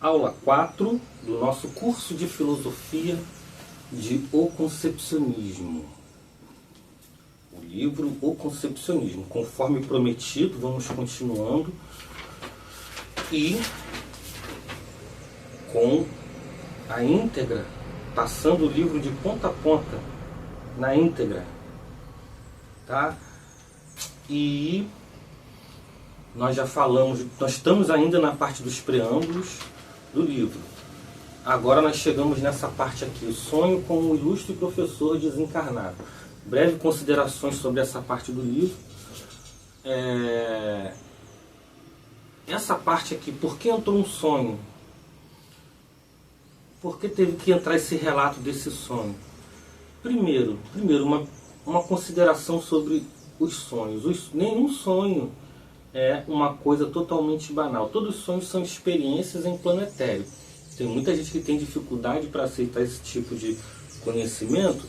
Aula 4 do nosso curso de filosofia de O Concepcionismo. O livro O Concepcionismo. Conforme prometido, vamos continuando e com a íntegra, passando o livro de ponta a ponta na íntegra, tá? E nós já falamos, nós estamos ainda na parte dos preâmbulos do livro. Agora nós chegamos nessa parte aqui, o sonho com um ilustre professor desencarnado. Breve considerações sobre essa parte do livro. Essa parte aqui, por que entrou um sonho? Por que teve que entrar esse relato desse sonho? Primeiro uma consideração sobre os sonhos. Nenhum sonho é uma coisa totalmente banal. Todos os sonhos são experiências em plano etéreo. Tem muita gente que tem dificuldade para aceitar esse tipo de conhecimento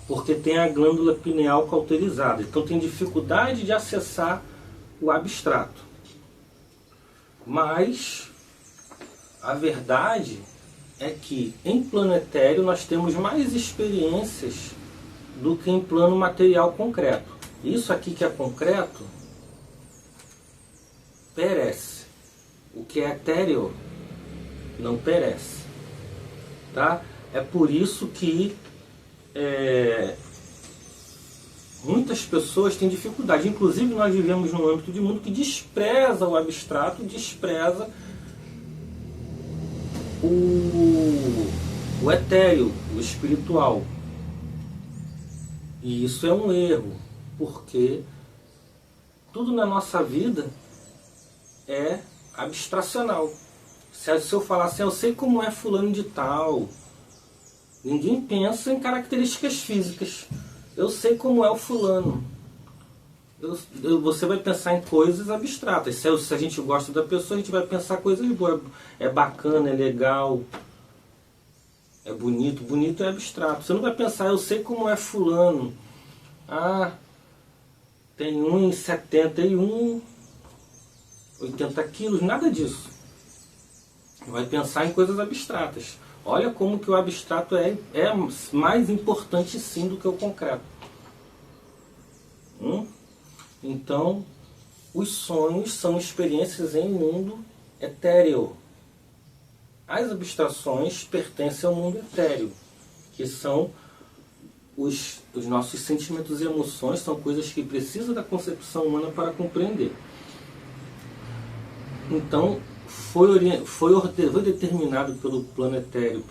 porque tem a glândula pineal cauterizada. Então tem dificuldade de acessar o abstrato. Mas a verdade é que em plano etéreo nós temos mais experiências do que em plano material concreto. Isso aqui que é concreto perece. O que é etéreo não perece. Tá? É por isso que muitas pessoas têm dificuldade. Inclusive nós vivemos num âmbito de mundo que despreza o abstrato, despreza o etéreo, o espiritual. E isso é um erro, porque tudo na nossa vida é abstracional. Se eu falar assim, eu sei como é fulano de tal, ninguém pensa em características físicas. Eu sei como é o fulano. Você vai pensar em coisas abstratas. Se a gente gosta da pessoa, a gente vai pensar coisas boas. É bacana, é legal, é bonito. Bonito é abstrato. Você não vai pensar, eu sei como é fulano. Ah, tem 1,71, 80 quilos, nada disso. Vai pensar em coisas abstratas. Olha como que o abstrato é mais importante sim do que o concreto. Então, os sonhos são experiências em mundo etéreo. As abstrações pertencem ao mundo etéreo, que são os nossos sentimentos e emoções, são coisas que precisam da concepção humana para compreender. Então, foi determinado pelo plano etéreo,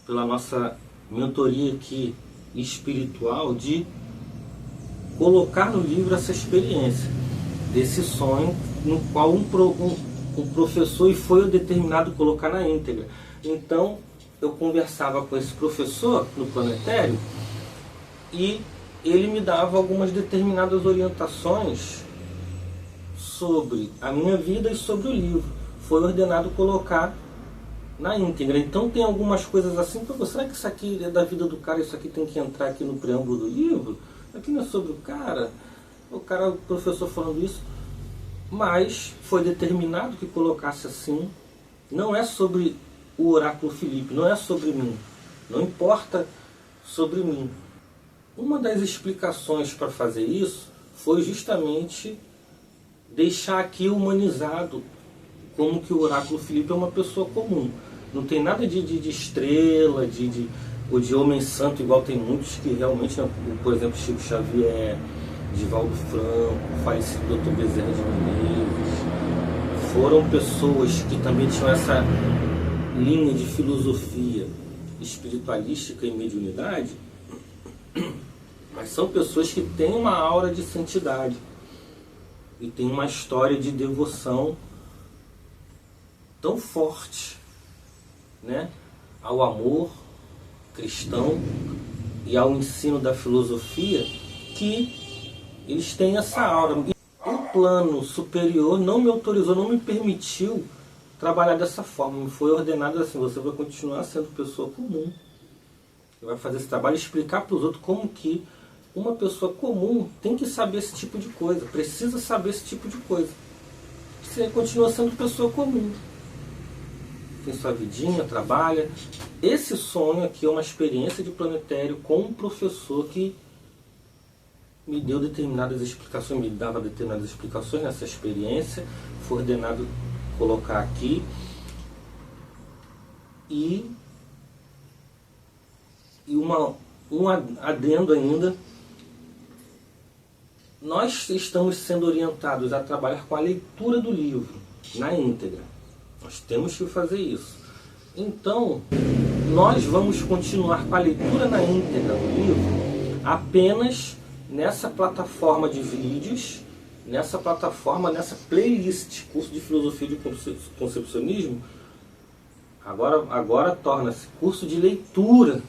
pela nossa mentoria aqui espiritual, de colocar no livro essa experiência desse sonho, no qual um professor, e foi determinado colocar na íntegra. Então eu conversava com esse professor no plano etéreo e ele me dava algumas determinadas orientações sobre a minha vida e sobre o livro. Foi ordenado colocar na íntegra. Então tem algumas coisas assim, será que isso aqui é da vida do cara, isso aqui tem que entrar aqui no preâmbulo do livro? Aqui não é sobre o professor falando isso, mas foi determinado que colocasse assim. Não é sobre o oráculo Filipe, não é sobre mim, não importa sobre mim. Uma das explicações para fazer isso foi justamente deixar aqui humanizado como que o oráculo Filipe é uma pessoa comum. Não tem nada de estrela, ou de homem santo, igual tem muitos que realmente, por exemplo, Chico Xavier, Divaldo Franco, falecido Dr. Bezerra de Menezes, foram pessoas que também tinham essa linha de filosofia espiritualística e mediunidade, mas são pessoas que têm uma aura de santidade e têm uma história de devoção tão forte, né, ao amor cristão e ao ensino da filosofia, que eles têm essa aura. E o plano superior não me autorizou, não me permitiu trabalhar dessa forma. Me foi ordenado assim: você vai continuar sendo pessoa comum. Você vai fazer esse trabalho e explicar para os outros como que uma pessoa comum tem que saber esse tipo de coisa, precisa saber esse tipo de coisa. Você continua sendo pessoa comum. tem sua vidinha, trabalha. Esse sonho aqui é uma experiência de planetário com um professor que me deu determinadas explicações, me dava determinadas explicações nessa experiência. Foi ordenado colocar aqui. E um adendo ainda, nós estamos sendo orientados a trabalhar com a leitura do livro na íntegra. Nós temos que fazer isso. Então, nós vamos continuar com a leitura na íntegra do livro apenas nessa plataforma de vídeos, nessa playlist, curso de filosofia de concepcionismo. Agora torna-se curso de leitura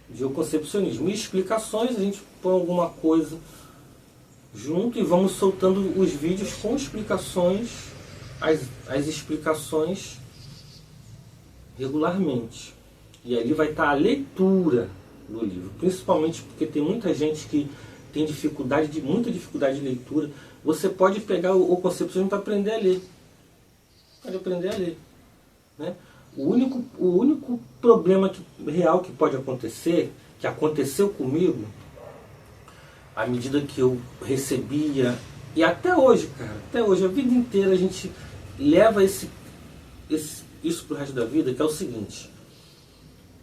de concepcionismo. E explicações, a gente põe alguma coisa junto e vamos soltando os vídeos com explicações, as explicações regularmente. E ali vai estar a leitura do livro, principalmente porque tem muita gente que tem muita dificuldade de leitura. Você pode pegar o concepcionismo para aprender a ler. Pode aprender a ler. Né? O único problema real que pode acontecer, que aconteceu comigo, à medida que eu recebia, e até hoje, cara, até hoje, a vida inteira a gente leva isso para o resto da vida, que é o seguinte: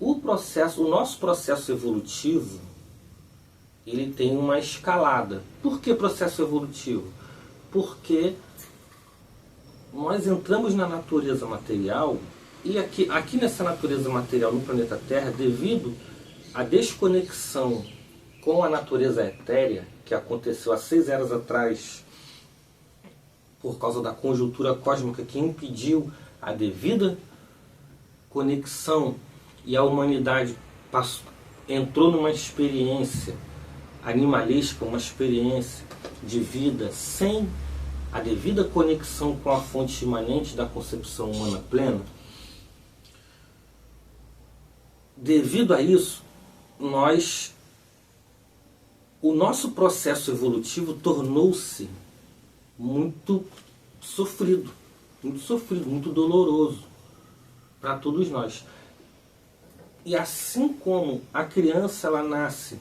o nosso processo evolutivo, ele tem uma escalada. Por que processo evolutivo? Porque nós entramos na natureza material, e aqui nessa natureza material, no planeta Terra, devido à desconexão com a natureza etérea, que aconteceu há 6 eras atrás, por causa da conjuntura cósmica que impediu a devida conexão, e a humanidade entrou numa experiência animalesca, uma experiência de vida sem a devida conexão com a fonte imanente da concepção humana plena. Devido a isso, o nosso processo evolutivo tornou-se muito sofrido, muito doloroso para todos nós. E assim como a criança, ela nasce,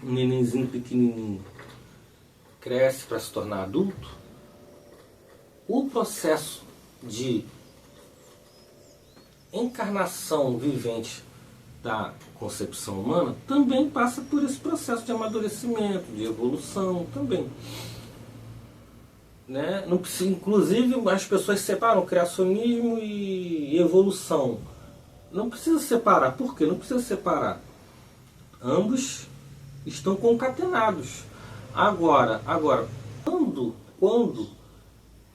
um nenenzinho pequenininho, cresce para se tornar adulto, o processo de encarnação vivente da concepção humana também passa por esse processo de amadurecimento, de evolução também. Né? Não precisa, inclusive, as pessoas separam criacionismo e evolução. Não precisa separar. Por quê? Não precisa separar. Ambos estão concatenados. Agora, quando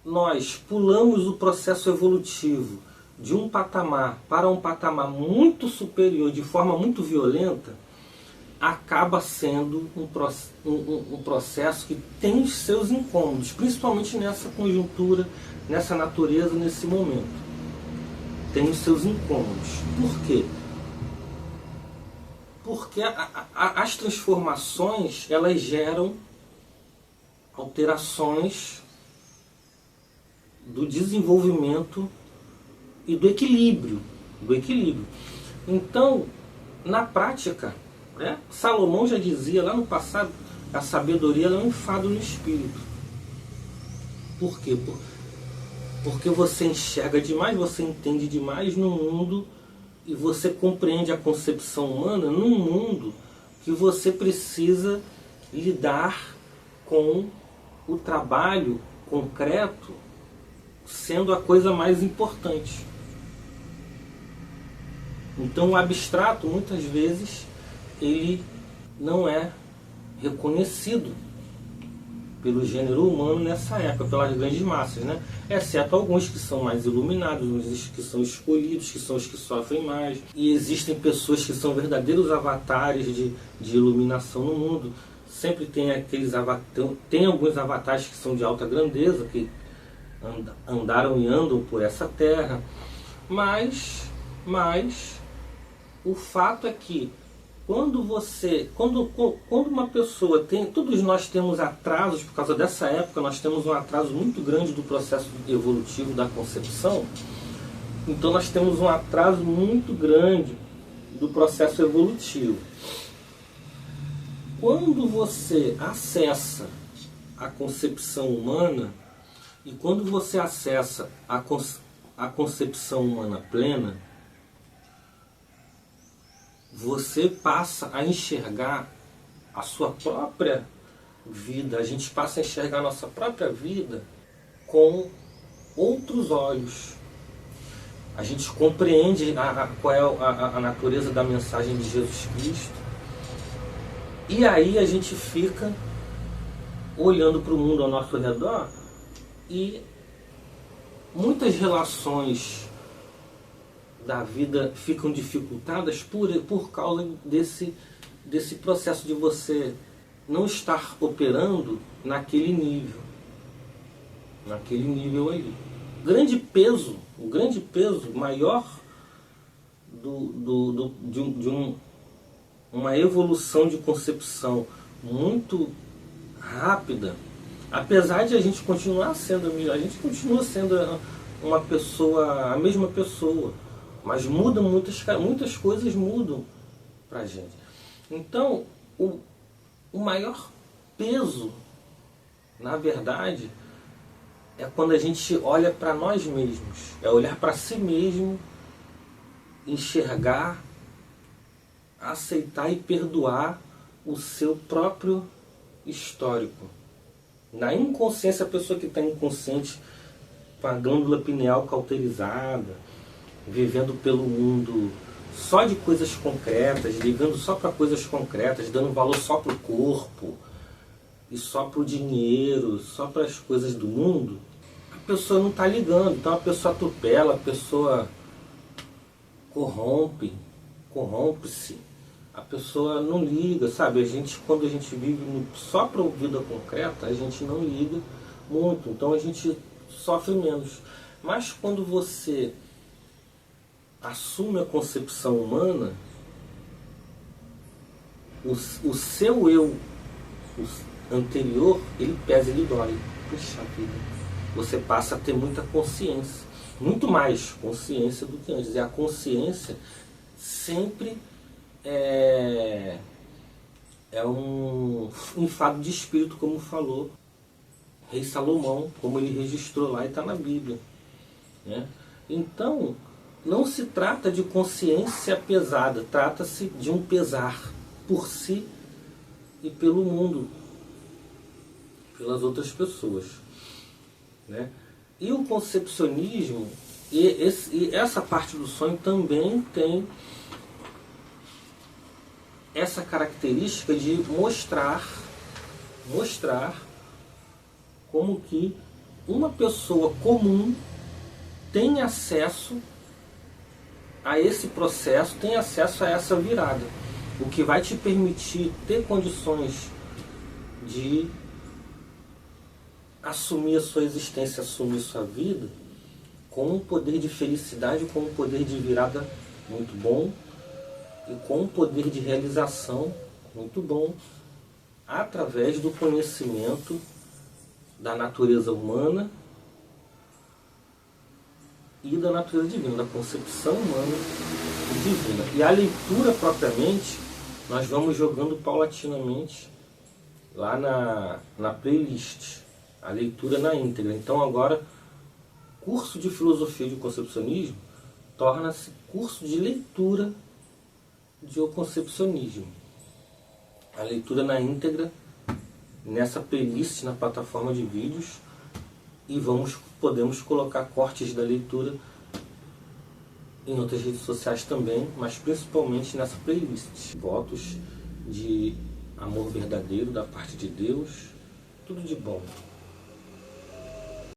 nós pulamos o processo evolutivo de um patamar para um patamar muito superior, de forma muito violenta, acaba sendo um processo que tem os seus incômodos, principalmente nessa conjuntura, nessa natureza, nesse momento. Tem os seus incômodos. Por quê? Porque as transformações, elas geram alterações do desenvolvimento e do equilíbrio. Então, na prática, né, Salomão já dizia lá no passado, a sabedoria é um enfado no espírito. Por quê? Porque você enxerga demais, você entende demais no mundo, e você compreende a concepção humana num mundo que você precisa lidar com o trabalho concreto sendo a coisa mais importante. Então o abstrato, muitas vezes, ele não é reconhecido pelo gênero humano nessa época, pelas grandes massas, né? Exceto alguns que são mais iluminados, uns que são escolhidos, que são os que sofrem mais. E existem pessoas que são verdadeiros avatares de iluminação no mundo. Sempre tem tem alguns avatares que são de alta grandeza, que andaram e andam por essa terra. Mas o fato é que quando uma pessoa tem, todos nós temos atrasos por causa dessa época, nós temos um atraso muito grande do processo evolutivo da concepção. Então nós temos um atraso muito grande do processo evolutivo. Quando você acessa a concepção humana e quando você acessa a concepção humana plena, você passa a enxergar a sua própria vida, a gente passa a enxergar a nossa própria vida com outros olhos. A gente compreende qual é a natureza da mensagem de Jesus Cristo. E aí a gente fica olhando para o mundo ao nosso redor e muitas relações da vida ficam dificultadas por causa desse processo de você não estar operando naquele nível ali. O grande peso maior de uma evolução de concepção muito rápida, apesar de a gente continuar sendo, a gente continua sendo uma pessoa, a mesma pessoa, mas muda muitas coisas mudam pra gente. Então, o maior peso, na verdade, é quando a gente olha para nós mesmos, é olhar para si mesmo, enxergar, aceitar e perdoar o seu próprio histórico. Na inconsciência, a pessoa que está inconsciente, com a glândula pineal cauterizada, vivendo pelo mundo só de coisas concretas, ligando só para coisas concretas, dando valor só para o corpo, e só para o dinheiro, só para as coisas do mundo, a pessoa não está ligando. Então a pessoa atropela, a pessoa corrompe-se, a pessoa não liga, sabe? Quando a gente vive só para a vida concreta, a gente não liga muito, então a gente sofre menos. Mas quando você assume a concepção humana, o seu eu anterior, ele pesa, ele dói. Puxa vida. Você passa a ter muita consciência, muito mais consciência do que antes. E a consciência sempre é um enfado de espírito, como falou Rei Salomão, como ele registrou lá e está na Bíblia, né? Então, não se trata de consciência pesada, trata-se de um pesar por si e pelo mundo, pelas outras pessoas, né? E o concepcionismo, e essa parte do sonho também tem essa característica de mostrar como que uma pessoa comum tem acesso a esse processo, tem acesso a essa virada, o que vai te permitir ter condições de assumir a sua existência, assumir a sua vida com um poder de felicidade, com um poder de virada muito bom e com um poder de realização muito bom, através do conhecimento da natureza humana e da natureza divina, da concepção humana e divina. E a leitura propriamente, nós vamos jogando paulatinamente lá na playlist, a leitura na íntegra. Então agora, curso de filosofia de concepcionismo torna-se curso de leitura de o concepcionismo. A leitura na íntegra nessa playlist na plataforma de vídeos, e podemos colocar cortes da leitura em outras redes sociais também, mas principalmente nessa playlist. Votos de amor verdadeiro da parte de Deus, tudo de bom.